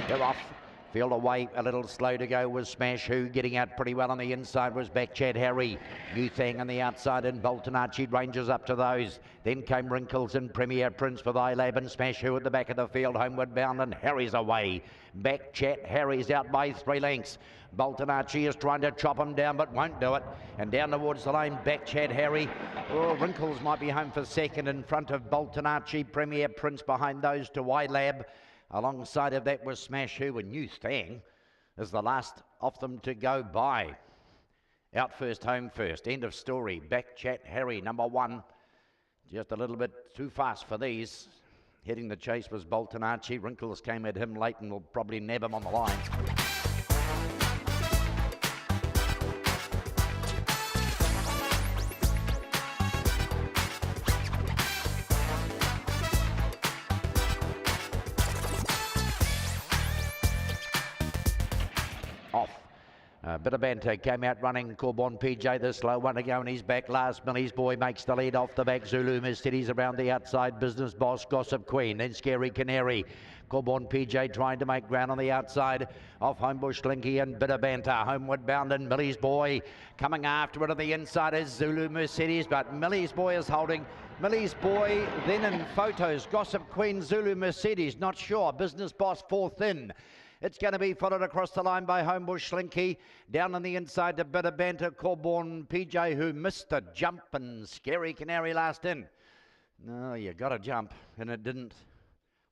They're off. Field away, a little slow to go was Smash Who. Getting out pretty well on the inside was Back Chad Harry. New Thing on the outside, and Bolton Archie ranges up to those. Then came Wrinkles and Premier Prince with iLab and Smash Who at the back of the field. Homeward bound, and Harry's away. Back Chad Harry's out by 3 lengths. Bolton Archie is trying to chop him down but won't do it. And down towards the lane, Back Chad Harry. Oh, Wrinkles might be home for second in front of Bolton Archie. Premier Prince behind those to iLab. Alongside of that was Smash Who, and New Thing is the last of them to go by. Out first, home first. End of story. Back Chat Harry, number 1. Just a little bit too fast for these. Heading the chase was Bolton Archie. Wrinkles came at him late and will probably nab him on the line. Off. A bit of banter came out running. Corbon PJ, the slow one to go, and he's back last. Millie's Boy makes the lead off the back. Zulu Mercedes around the outside. Business Boss, Gossip Queen, then Scary Canary. Corbon PJ trying to make ground on the outside. Off Homebush Slinky and bit of banter. Homeward bound, and Millie's Boy coming after it on the inside is Zulu Mercedes, but Millie's Boy is holding. Millie's Boy then in photos. Gossip Queen, Zulu Mercedes, not sure. Business Boss 4th in. It's going to be followed across the line by Homebush Slinky. Down on the inside to bit of banter. Corborn PJ, who missed a jump, and Scary Canary last in. No, you got to jump, and it didn't.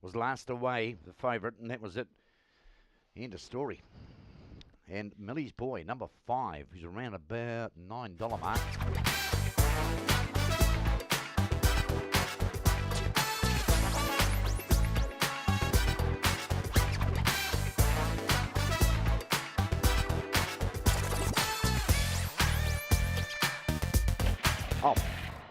Was last away, the favourite, and that was it. End of story. And Millie's Boy, number 5, who's around about $9 mark. Off.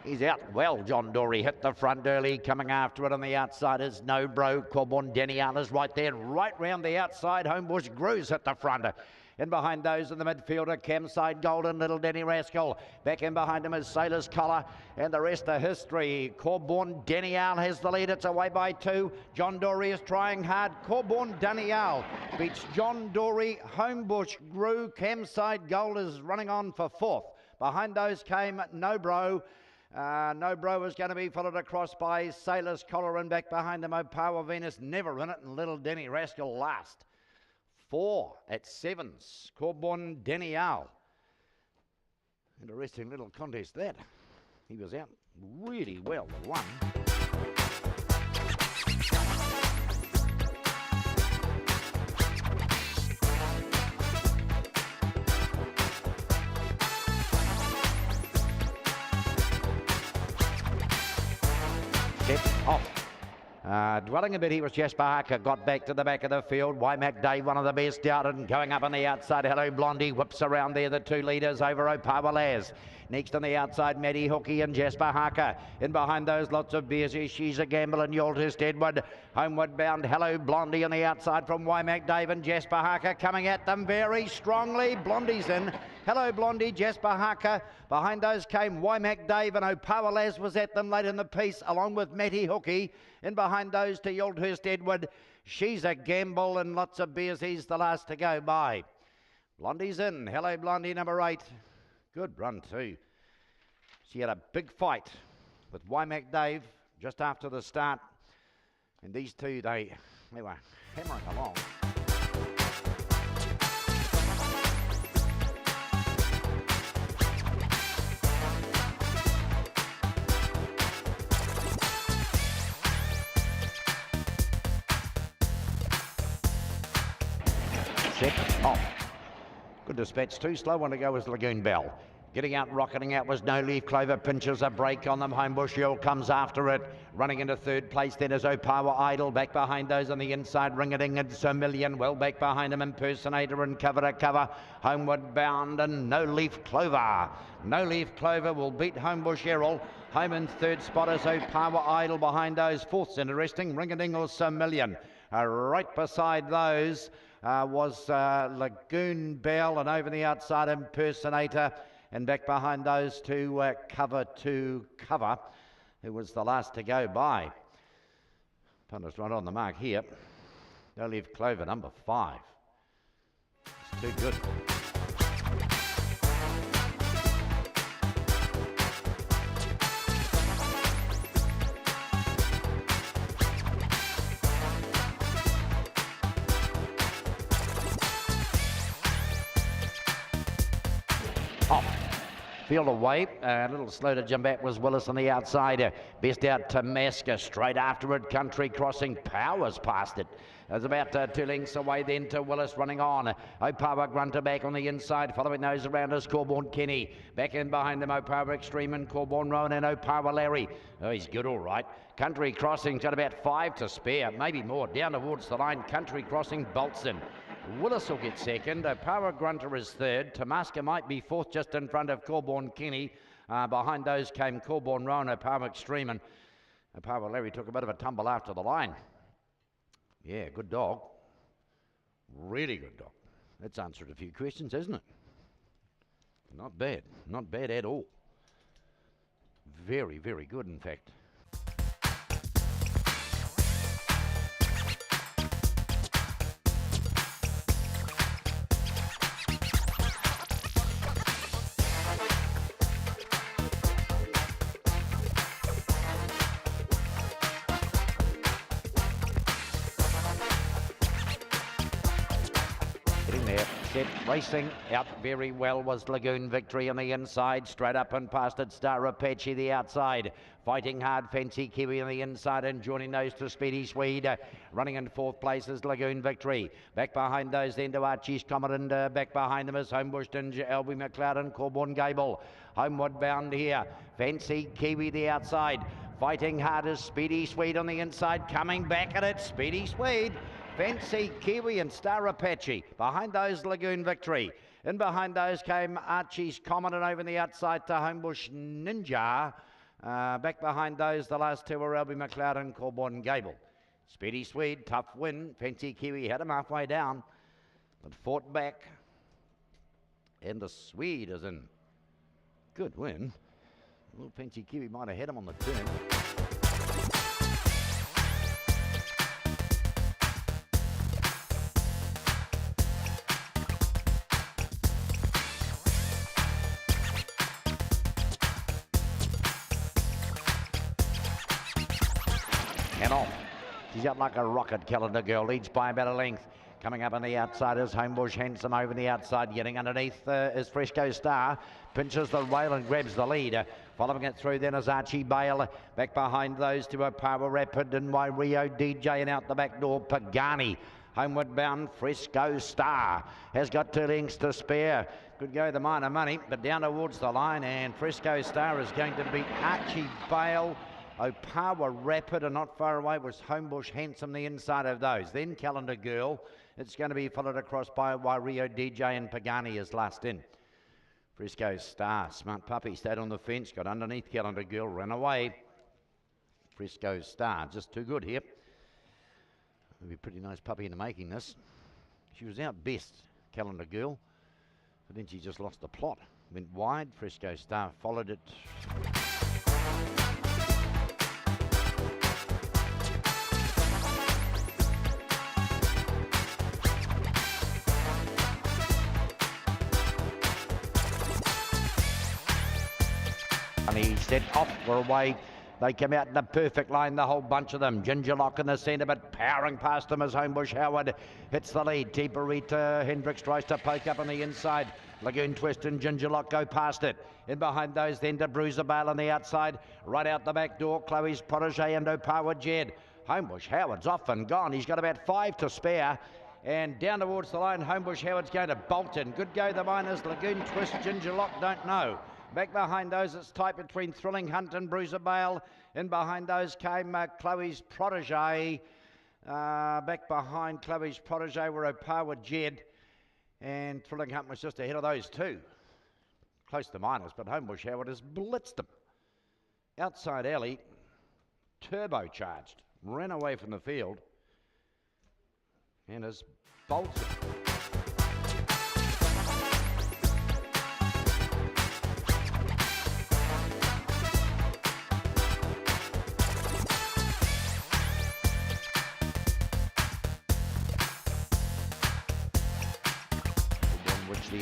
He's out well. John Dory hit the front early. Coming after it on the outside is No Bro. Corbon Denial is right there. Right round the outside. Homebush Grooves hit the front. In behind those in the midfielder, Camside Golden, Little Denny Rascal. Back in behind him is Sailor's Collar, and the rest are history. Corborn Daniel has the lead. It's away by 2. John Dory is trying hard. Corborn Daniel beats John Dory. Homebush grew. Camside Gold is running on for 4th. Behind those came No Bro. No Bro was going to be followed across by Sailor's Collar, and back behind him, Power Venus never in it, and Little Denny Rascal last. 4 at 7s. Corborn Daniel. Interesting little contest that. He was out really well, the 1. Set off. Dwelling a bit, he was Jasper Harker, got back to the back of the field. Wymack Dave, one of the best out, and going up on the outside. Hello Blondie whips around there, the 2 leaders over Opawa Laz. Next on the outside, Maddie Hookie and Jasper Harker. In behind those, lots of beers. She's a Gamble and Yoltist Edward. Homeward bound, Hello Blondie on the outside from Wymack Dave and Jasper Harker coming at them very strongly. Blondie's in. Hello Blondie, Jasper Harker. Behind those came Wymack Dave, and Opawa Laz was at them late in the piece, along with Matty Hookie. In behind those to Yolthurst Edward. She's a Gamble and lots of beers. He's the last to go by. Blondie's in. Hello Blondie, number 8. Good run too. She had a big fight with Wymack Dave just after the start. And these two, they were hammering along. Set off. Good dispatch. 2 slow one to go was Lagoon Bell. Getting out, rocketing out was No Leaf Clover. Pinches a break on them. Homebush Yell comes after it. Running into 3rd place then is Opawa Idol. Back behind those on the inside, Ring-a-Ding and Sir Million. Well back behind him, Impersonator and Cover to Cover. Homeward bound and No Leaf Clover. No Leaf Clover will beat Homebush Errol. Home in 3rd spot is Opawa Idol. Behind those, 4th's interesting, Ring-a-Ding or Sir Million. Right beside those was Lagoon Bell, and over the outside, Impersonator. And back behind those two, Cover to Cover, who was the last to go by. Punter's right on the mark here. They'll leave Clover number 5. It's too good. Off. Field away, a little slow to jump back was Willis on the outside. Best out to Masker, straight after it, Country Crossing, Powers past it. There's about 2 lengths away then to Willis running on. Opawa Grunter back on the inside, following those around us, Corborn Kenny. Back in behind them, Opawa Extreme and Corborn Rowan and Opawa Larry. Oh, he's good all right. Country Crossing's got about 5 to spare, maybe more. Down towards the line, Country Crossing bolts in. Willis will get second. Power Grunter is third. Tamaska might be fourth, just in front of Corborn Kenny. Behind those came Corborn Rowan, Power Extreme, and Power Larry took a bit of a tumble after the line. Yeah, good dog. Really good dog. That's answered a few questions, isn't it? Not bad. Not bad at all. Very, very good, in fact. Racing out very well was Lagoon Victory on the inside, straight up and past it, Star Apache the outside, fighting hard, Fancy Kiwi on the inside, and joining those to Speedy Swede. Running in fourth place is Lagoon Victory. Back behind those then to Archie's Comet, and back behind them is Homebush Ninja, Albie McLeod and Corborn Gable. Homeward bound here, Fancy Kiwi the outside, fighting hard is Speedy Swede on the inside, coming back at it, Speedy Swede. Fancy Kiwi and Star Apache. Behind those, Lagoon Victory. In behind those came Archie's Comet, and over on the outside to Homebush Ninja. Back behind those, the last two were Albie McLeod and Corborn Gable. Speedy Swede, tough win. Fancy Kiwi had him halfway down, but fought back. And the Swede is in. Good win. Little Fancy Kiwi might have had him on the turn. She's out like a rocket, Calendar Girl. Leads by about a length. Coming up on the outside is Homebush Handsome over the outside. Getting underneath is Fresco Star. Pinches the rail and grabs the lead. Following it through then is Archie Bale. Back behind those two are Power Rapid and Rio DJ, and out the back door Pagani. Homeward bound Fresco Star has got 2 lengths to spare. Could go the minor money, but down towards the line, and Fresco Star is going to beat Archie Bale. Opawa Rapid, and not far away was Homebush Handsome, the inside of those. Then Calendar Girl. It's going to be followed across by Rio DJ, and Pagani is last in. Fresco Star, smart puppy, stayed on the fence, got underneath Calendar Girl, ran away. Fresco Star, just too good here. It'll be a pretty nice puppy in the making, this. She was out best, Calendar Girl, but then she just lost the plot. Went wide, Fresco Star followed it. And he set off for away. They come out in the perfect line, the whole bunch of them. Ginger Lock in the centre, but powering past them as Homebush Howard hits the lead. Tiparita Hendricks tries to poke up on the inside. Lagoon Twist and Ginger Lock go past it. In behind those then to Bruiser Bale on the outside. Right out the back door, Chloe's Protege and Opawa Jed. Homebush Howard's off and gone. He's got about 5 to spare. And down towards the line, Homebush Howard's going to bolt in. Good go the miners. Lagoon Twist, Ginger Lock, don't know. Back behind those, it's tight between Thrilling Hunt and Bruiser Bale. In behind those came Chloe's Protege. Back behind Chloe's Protege were Opawa Jed. And Thrilling Hunt was just ahead of those two. Close to minors, but Homebush Howard has blitzed them. Outside alley, turbocharged. Ran away from the field. And has bolted.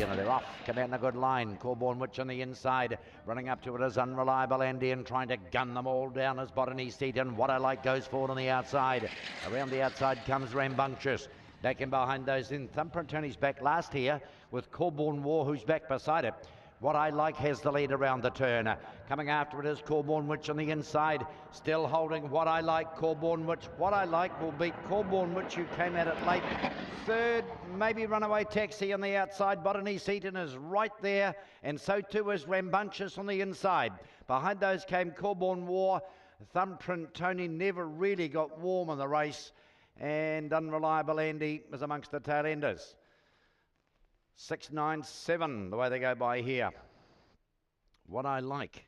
Andy, and they're off. Come out in a good line. Corborn Witch on the inside. Running up to it is Unreliable Andy and trying to gun them all down as Botany Seaton. What I Like goes forward on the outside. Around the outside comes Rambunctious. Back in behind those in. Thumbprint Tony's back last here with Corborn War, who's back beside it. What I Like has the lead around the turn. Coming after it is Corborn Witch on the inside. Still holding What I Like, Corborn Witch. What I Like will beat Corborn Witch, who came at it late. Third, maybe Runaway Taxi on the outside. Botany Seaton is right there, and so too is Rambunctious on the inside. Behind those came Corborn War. Thumbprint Tony never really got warm in the race, and Unreliable Andy was amongst the tail enders. 6-9-7, the way they go by here. What I Like.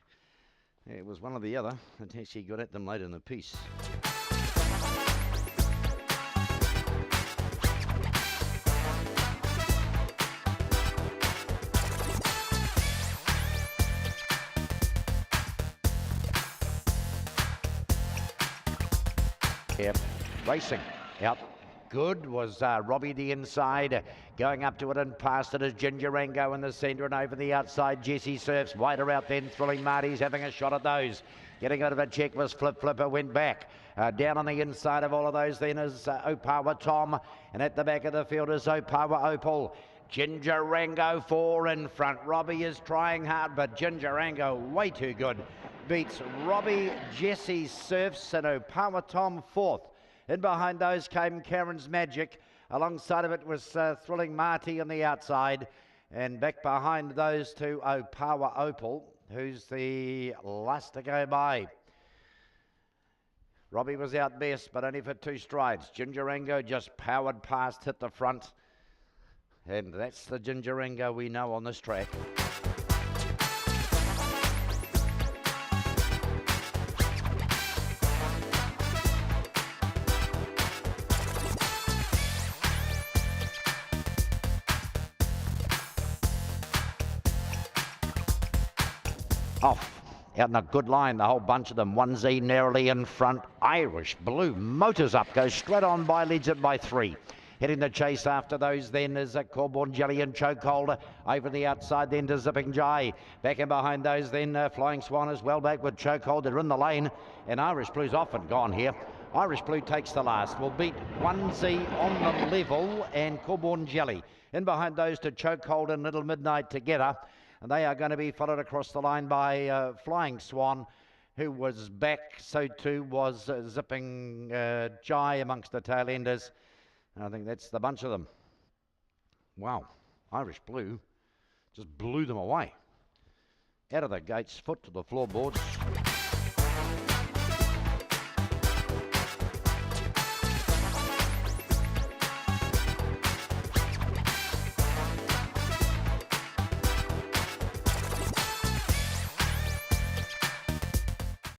It was one or the other. I actually got at them later in the piece. Yep, racing. Yep. Good was Robbie the inside, going up to it and past it is Ginger Rango in the centre, and over the outside Jesse Surfs, wider out then Thrilling Marty's having a shot at those. Getting out of a check was Flip Flipper, went back. Down on the inside of all of those then is Opawa Tom, and at the back of the field is Opawa Opal. Ginger Rango 4 in front. Robbie is trying hard, but Ginger Rango way too good. Beats Robbie, Jesse Surfs and Opawa Tom 4th. In behind those came Karen's Magic. Alongside of it was Thrilling Marty on the outside. And back behind those two, Opawa Opal, who's the last to go by. Robbie was out best, but only for 2 strides. Ginger Rango just powered past, hit the front. And that's the Ginger Rango we know on this track. Off, out in a good line, the whole bunch of them. 1Z narrowly in front. Irish Blue motors up, goes straight on by, leads it by 3. Hitting the chase after those then is Corborn Jelly and Chokehold. Over the outside then to Zipping Jai. Back in behind those then Flying Swan is well back with Chokehold. They're in the lane, and Irish Blue's off and gone here. Irish Blue takes the last. Will beat 1Z on the level and Corborn Jelly. In behind those to Chokehold and Little Midnight together. And they are going to be followed across the line by Flying Swan, who was back. So too was Zipping Jai amongst the tail enders. And I think that's the bunch of them. Wow, Irish Blue just blew them away. Out of the gates, foot to the floorboards.